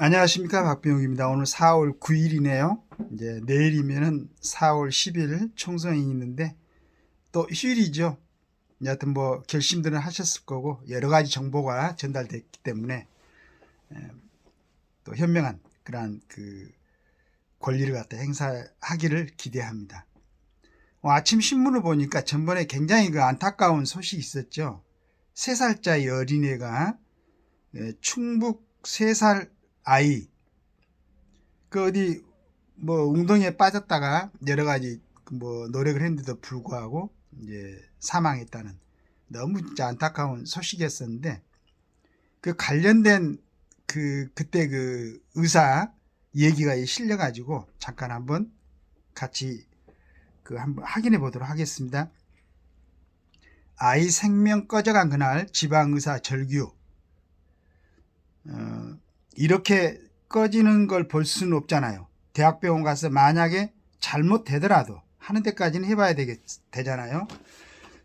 안녕하십니까, 박병욱입니다. 오늘 4월 9일이네요. 이제 내일이면은 4월 10일 총선이 있는데 또 휴일이죠. 여하튼 뭐 결심들은 하셨을 거고 여러 가지 정보가 전달됐기 때문에 또 현명한 그러한 권리를 갖다 행사하기를 기대합니다. 아침 신문을 보니까 전번에 굉장히 안타까운 소식이 있었죠. 3살짜리 어린애가 충북 3살 아이 어디 뭐 웅덩이에 빠졌다가 여러 가지 뭐 노력을 했는데도 불구하고 이제 사망했다는 너무 진짜 안타까운 소식이었었는데 관련된 그때 의사 얘기가 실려 가지고 잠깐 한번 같이 한번 확인해 보도록 하겠습니다. 아이 생명 꺼져간 그날 지방의사 절규. 이렇게 꺼지는 걸 볼 수는 없잖아요. 대학병원 가서 만약에 잘못되더라도 하는 데까지는 해봐야 되잖아요.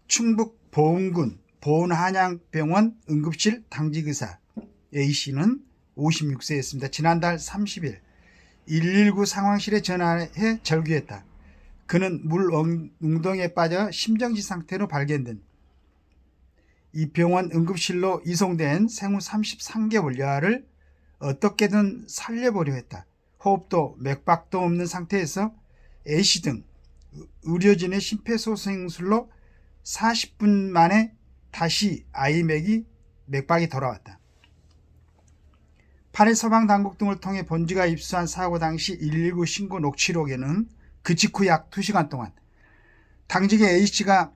충북 보은군 보은한양병원 응급실 당직의사 A씨는 56세였습니다. 지난달 30일 119 상황실에 전화해 절규했다. 그는 물 웅덩이에 빠져 심정지 상태로 발견된 이 병원 응급실로 이송된 생후 33개월 여아를 어떻게든 살려보려 했다. 호흡도 맥박도 없는 상태에서 A씨 등 의료진의 심폐소생술로 40분 만에 다시 아이 맥박이 돌아왔다. 파리 소방당국 등을 통해 본지가 입수한 사고 당시 119 신고 녹취록에는 그 직후 약 2시간 동안 당직의사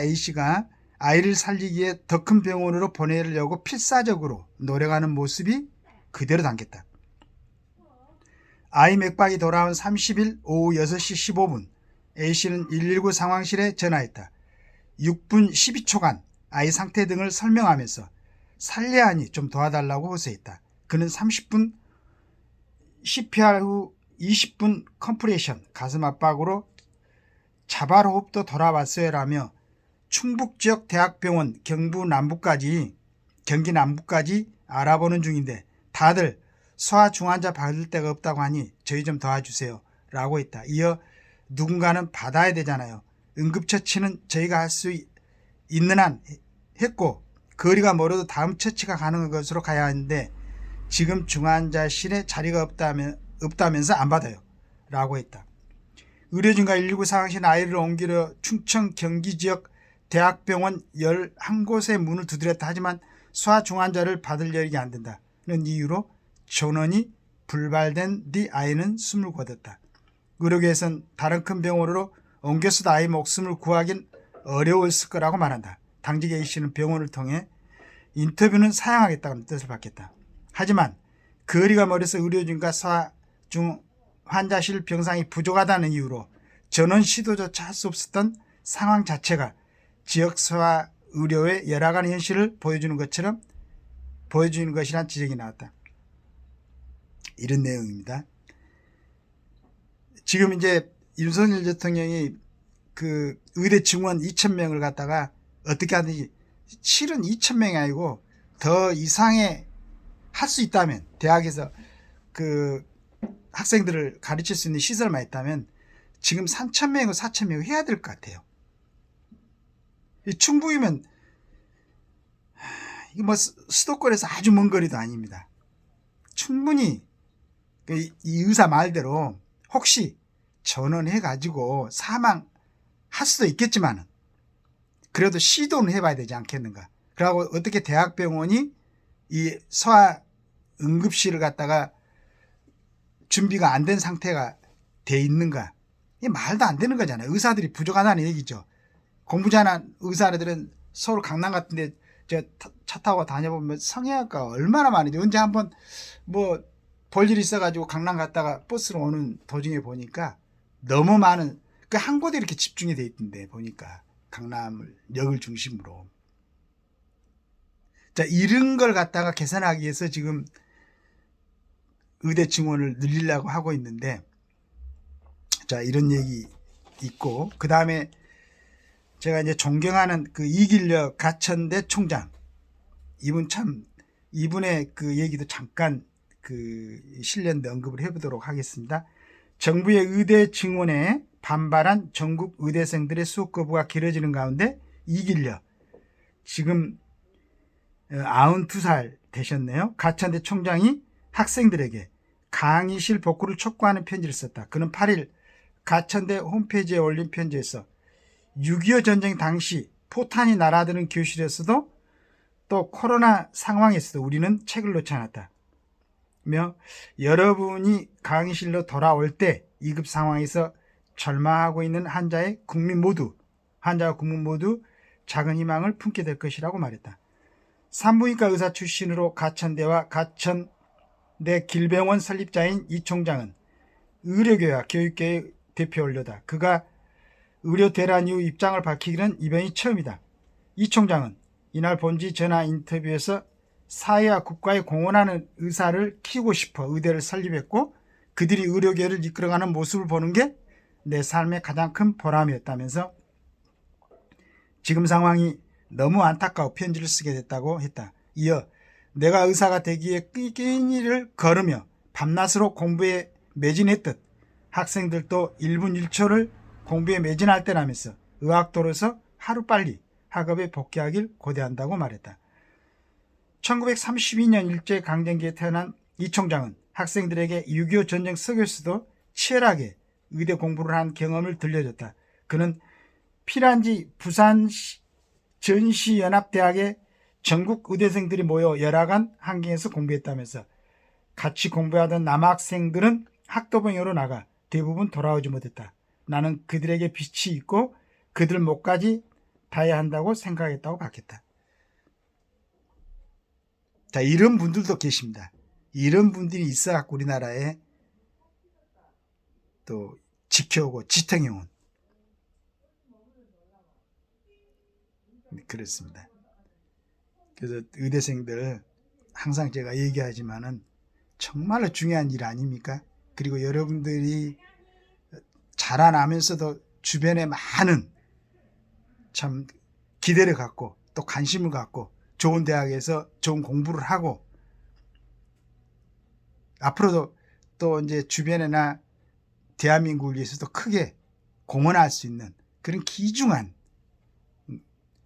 A씨가 아이를 살리기 위해 더 큰 병원으로 보내려고 필사적으로 노력하는 모습이 그대로 담겼다. 아이 맥박이 돌아온 30일 오후 6시 15분 A씨는 119 상황실에 전화했다. 6분 12초간 아이 상태 등을 설명하면서 살려야 하니 좀 도와달라고 호소했다. 그는 30분 CPR 후 20분 컴프레션 가슴 압박으로 자발 호흡도 돌아왔어야 라며 충북 지역 대학병원 경기 남부까지 알아보는 중인데 다들 소아 중환자 받을 데가 없다고 하니 저희 좀 도와주세요 라고 했다. 이어 누군가는 받아야 되잖아요. 응급처치는 저희가 할 수 있는 한 했고 거리가 멀어도 다음 처치가 가능한 것으로 가야 하는데 지금 중환자실에 자리가 없다면서 안 받아요 라고 했다. 의료진과 119 상황실 아이를 옮기려 충청 경기 지역 대학병원 11곳의 문을 두드렸다. 하지만 소아중환자를 받을 여력이 안 된다는 이유로 전원이 불발된 뒤 아이는 숨을 거뒀다. 의료계에서는 다른 큰 병원으로 옮겼어도 아이 목숨을 구하긴 어려웠을 거라고 말한다. 당직 A씨는 병원을 통해 인터뷰는 사양하겠다는 뜻을 받겠다. 하지만 거리가 멀어서 의료진과 소아중환자실 병상이 부족하다는 이유로 전원 시도조차 할 수 없었던 상황 자체가 지역 소아 의료의 열악한 현실을 보여주는 것이란 지적이 나왔다. 이런 내용입니다. 지금 이제 윤석열 대통령이 의대 증원 2,000명을 갖다가 어떻게 하든지 실은 2,000명이 아니고 더 이상의 할 수 있다면 대학에서 학생들을 가르칠 수 있는 시설만 있다면 지금 3,000명이고 4,000명 해야 될 것 같아요. 충북이면 뭐 수도권에서 아주 먼 거리도 아닙니다. 충분히 이 의사 말대로 혹시 전원해 가지고 사망할 수도 있겠지만 그래도 시도는 해봐야 되지 않겠는가. 그리고 어떻게 대학병원이 이 소아 응급실을 갖다가 준비가 안 된 상태가 돼 있는가. 이게 말도 안 되는 거잖아요. 의사들이 부족하다는 얘기죠. 공부 잘하는 의사들은 서울 강남 같은데 차 타고 다녀보면 성형외과가 얼마나 많은지 언제 한번 뭐 볼일 있어가지고 강남 갔다가 버스로 오는 도중에 보니까 너무 많은 한 곳에 이렇게 집중이 돼 있던데 보니까 강남을 역을 중심으로 이런 걸 갖다가 개선하기 위해서 지금 의대 증원을 늘리려고 하고 있는데 이런 얘기 있고 그 다음에 제가 이제 존경하는 이길력 가천대 총장 이분의 얘기도 잠깐 실련도 언급을 해보도록 하겠습니다. 정부의 의대 증원에 반발한 전국 의대생들의 수업 거부가 길어지는 가운데 이길려 지금 92살 되셨네요. 가천대 총장이 학생들에게 강의실 복구를 촉구하는 편지를 썼다. 그는 8일 가천대 홈페이지에 올린 편지에서 6.25 전쟁 당시 포탄이 날아드는 교실에서도 또 코로나 상황에서도 우리는 책을 놓지 않았다. 여러분이 강의실로 돌아올 때 위급 상황에서 절망하고 있는 환자와 국민 모두 작은 희망을 품게 될 것이라고 말했다. 산부인과 의사 출신으로 가천대와 가천대 길병원 설립자인 이 총장은 의료계와 교육계의 대표 원료다. 그가 의료 대란 이후 입장을 밝히기는 이번이 처음이다. 이 총장은 이날 본지 전화 인터뷰에서 사회와 국가에 공헌하는 의사를 키우고 싶어 의대를 설립했고 그들이 의료계를 이끌어가는 모습을 보는 게 내 삶의 가장 큰 보람이었다면서 지금 상황이 너무 안타까워 편지를 쓰게 됐다고 했다. 이어 내가 의사가 되기에 끼니를 걸으며 밤낮으로 공부에 매진했듯 학생들도 1분 1초를 공부에 매진할 때라면서 의학도로서 하루빨리 학업에 복귀하길 고대한다고 말했다. 1932년 일제강점기에 태어난 이 총장은 학생들에게 6.25 전쟁 속에서도 치열하게 의대 공부를 한 경험을 들려줬다. 그는 피란지 부산 전시연합대학의 전국 의대생들이 모여 열악한 환경에서 공부했다면서 같이 공부하던 남학생들은 학도병으로 나가 대부분 돌아오지 못했다. 나는 그들에게 빛이 있고 그들 목까지 닿아야 한다고 생각했다고 밝혔다. 자, 이런 분들도 계십니다. 이런 분들이 있어갖고 우리나라에 또 지켜오고 지탱해온 그렇습니다. 그래서 의대생들 항상 제가 얘기하지만은 정말로 중요한 일 아닙니까? 그리고 여러분들이 자라나면서도 주변에 많은 참 기대를 갖고 또 관심을 갖고 좋은 대학에서 좋은 공부를 하고 앞으로도 또 이제 주변에나 대한민국을 위해서도 크게 공헌할 수 있는 그런 귀중한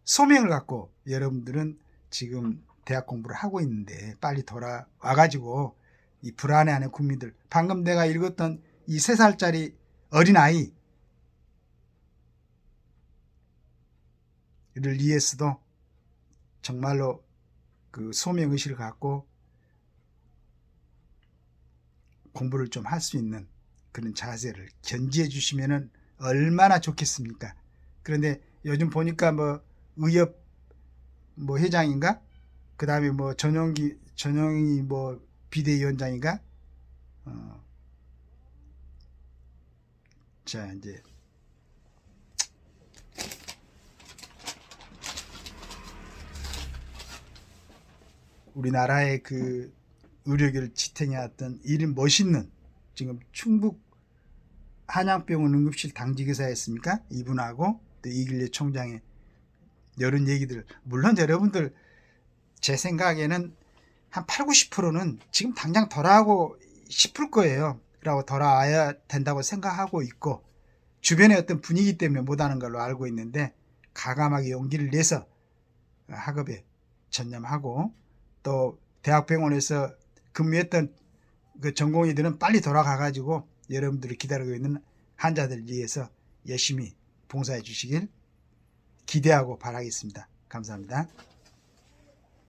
소명을 갖고 여러분들은 지금 대학 공부를 하고 있는데 빨리 돌아와가지고 이 불안해하는 국민들, 방금 내가 읽었던 이 3살짜리 어린아이를 위해서도 정말로 그 소명의식을 갖고 공부를 좀 할 수 있는 그런 자세를 견지해 주시면은 얼마나 좋겠습니까? 그런데 요즘 보니까 뭐 의협 뭐 회장인가? 그 다음에 뭐 전용이 뭐 비대위원장인가? 자, 이제 우리나라의 그 의료계를 지탱해왔던 이름 멋있는 지금 충북 한양병원 응급실 당직의사였습니까? 이분하고 또 이길래 총장의 이런 얘기들, 물론 여러분들 제 생각에는 한 8, 90%는 지금 당장 돌아오고 싶을 거예요. 그러고 돌아와야 된다고 생각하고 있고 주변의 어떤 분위기 때문에 못하는 걸로 알고 있는데 가감하게 용기를 내서 학업에 전념하고 또 대학병원에서 근무했던 그 전공의들은 빨리 돌아가가지고 여러분들이 기다리고 있는 환자들을 위해서 열심히 봉사해 주시길 기대하고 바라겠습니다. 감사합니다.